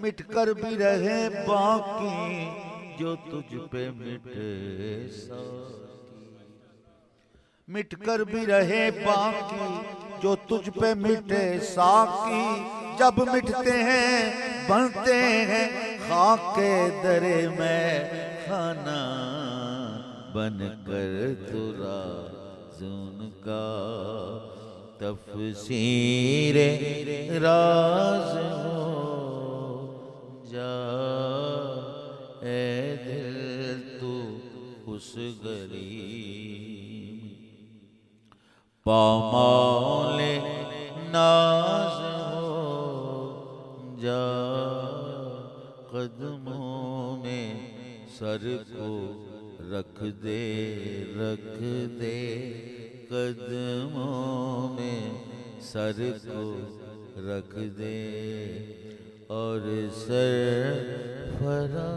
मिट कर भी रहे बाकी जो तुझ पे मिटे साकी। मिट कर भी रहे बाकी जो तुझ पे मिटे साकी। जब मिटते हैं बनते हैं खाके दरे में खाना बन कर तुरा उनका तफसीर राज हो जा। ए दिल तू उस गरीब पामाले नाज हो जा। कदमों में सर को रख दे कदमों में सर को रख दे और सर फरा